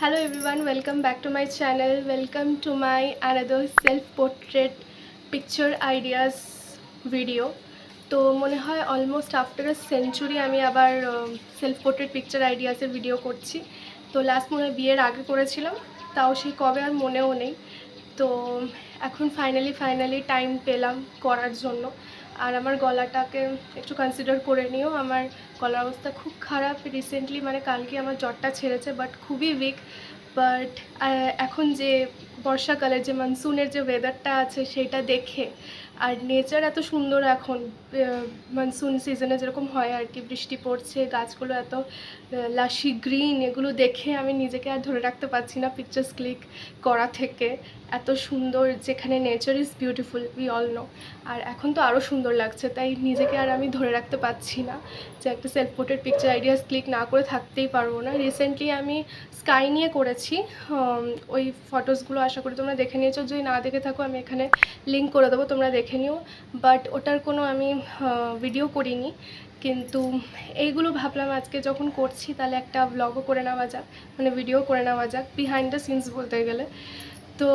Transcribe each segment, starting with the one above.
Hello everyone, welcome back to my channel. Welcome to my another self-portrait picture ideas video. তো মনে হয় almost after a century আমি আবার self portrait picture আইডিয়াসের video করছি। তো last মনে হয় বিয়ের আগে করেছিলাম, তাও সেই কবে আর মনেও নেই। তো এখন ফাইনালি টাইম পেলাম করার জন্য। আর আমার গলাটাকে একটু কনসিডার করে নিও, আমার গলার অবস্থা খুব খারাপ রিসেন্টলি, মানে কালকে আমার জ্বরটা ছেড়েছে, বাট খুবই উইক। বাট এখন যে বর্ষাকালের যে মনসুনের যে ওয়েদারটা আছে সেইটা দেখে, আর নেচার এত সুন্দর এখন মনসুন সিজনে যেরকম হয় আর কি, বৃষ্টি পড়ছে, গাছগুলো এত লাশি গ্রিন, এগুলো দেখে আমি নিজেকে আর ধরে রাখতে পারছি না পিকচার্স ক্লিক করা থেকে। এত সুন্দর, যেখানে nature is beautiful, we all know. আর এখন তো আরও সুন্দর লাগছে, তাই নিজেকে আর আমি ধরে রাখতে পারছি না যে একটা self portrait picture ideas click না করে থাকতেই পারবো না। রিসেন্টলি আমি স্কাই নিয়ে করেছি ওই ফটোসগুলো, আশা করি তোমরা দেখে নিয়েছো। যদি না দেখে থাকো আমি এখানে লিঙ্ক করে দেবো, তোমরা দেখে নিও। বাট ওটার কোনো আমি ভিডিও করিনি, কিন্তু এইগুলো ভাবলাম আজকে যখন করছি তাহলে একটা ব্লগও করে নেওয়া যাক, মানে ভিডিও করে নেওয়া যাক, বিহাইন্ড দ্য সিনস বলতে গেলে। তো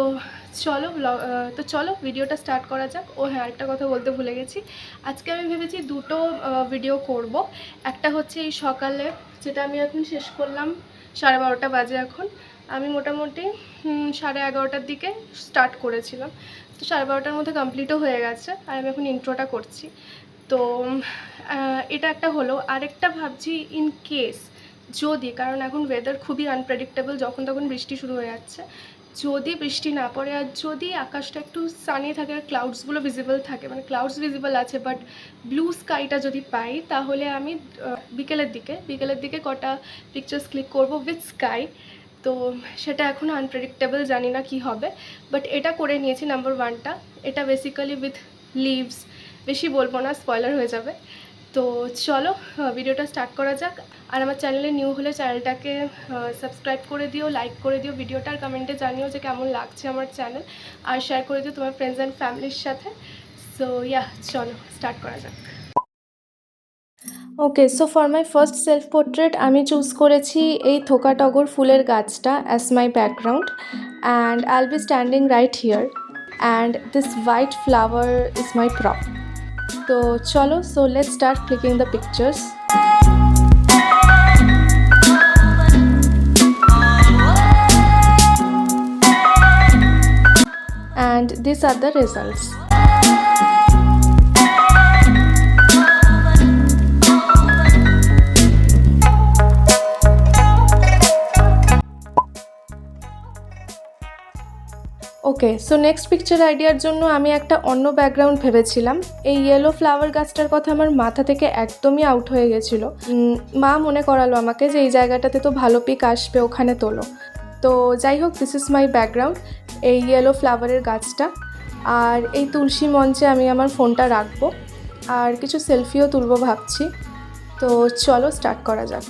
চলো ভিডিওটা স্টার্ট করা যাক। ও হ্যাঁ, একটা কথা বলতে ভুলে গেছি, আজকে আমি ভেবেছি দুটো ভিডিও করব। একটা হচ্ছে এই সকালে, যেটা আমি এখন শেষ করলাম 12:30 বাজে এখন। আমি মোটামুটি 11:30টার দিকে স্টার্ট করেছিলাম, তো 12:30টার মধ্যে কমপ্লিটও হয়ে গেছে, আর আমি এখন ইন্ট্রোটা করছি। তো এটা একটা হলো। আরেকটা ভাবছি ইন কেস যদি, কারণ এখন ওয়েদার খুবই আনপ্রেডিক্টেবল, যখন তখন বৃষ্টি শুরু হয়ে যাচ্ছে, যদি বৃষ্টি না পড়ে আর যদি আকাশটা একটু সানি থাকে আর ক্লাউডসগুলো ভিজিবল থাকে, মানে ক্লাউডস ভিজিবল আছে বাট ব্লু স্কাইটা যদি পাই, তাহলে আমি বিকেলের দিকে কটা পিকচার্স ক্লিক করব উইথ স্কাই। তো সেটা এখন আনপ্রেডিক্টেবল, জানি না কি হবে, বাট এটা করে নিয়েছি নাম্বার ওয়ানটা। এটা বেসিক্যালি উইথ লিভস, বেশি বলবো না, স্পয়লার হয়ে যাবে। তো চলো ভিডিওটা স্টার্ট করা যাক। আর আমার চ্যানেলে নিউ হলে চ্যানেলটাকে সাবস্ক্রাইব করে দিও, লাইক করে দিও ভিডিওটা, আর কমেন্টে জানিও যে কেমন লাগছে আমার চ্যানেল, আর শেয়ার করে দিও তোমার ফ্রেন্ডস অ্যান্ড ফ্যামিলির সাথে। সো চলো স্টার্ট করা যাক। Okay, so for my first self portrait আমি চুজ করেছি এই থোকা টগর ফুলের গাছটা as my background, and I will be standing right here, and this white flower is my prop. তো চলো, so let's start clicking the pictures. And these are the results. Okay, so next picture আইডিয়ার জন্য আমি একটা অন্য background ভেবেছিলাম। এই yellow flower গাছটার কথা আমার মাথা থেকে একদমই আউট হয়ে গেছিলো। মা মনে করালো আমাকে যে এই জায়গাটাতে তো ভালো পিক আসবে, ওখানে তোলো। তো যাই হোক, দিস ইজ মাই ব্যাকগ্রাউন্ড, এই ইয়েলো ফ্লাওয়ারের গাছটা। আর এই তুলসী মঞ্চে আমি আমার ফোনটা রাখবো, আর কিছু সেলফিও তুলবো ভাবছি। তো চলো স্টার্ট করা যাক।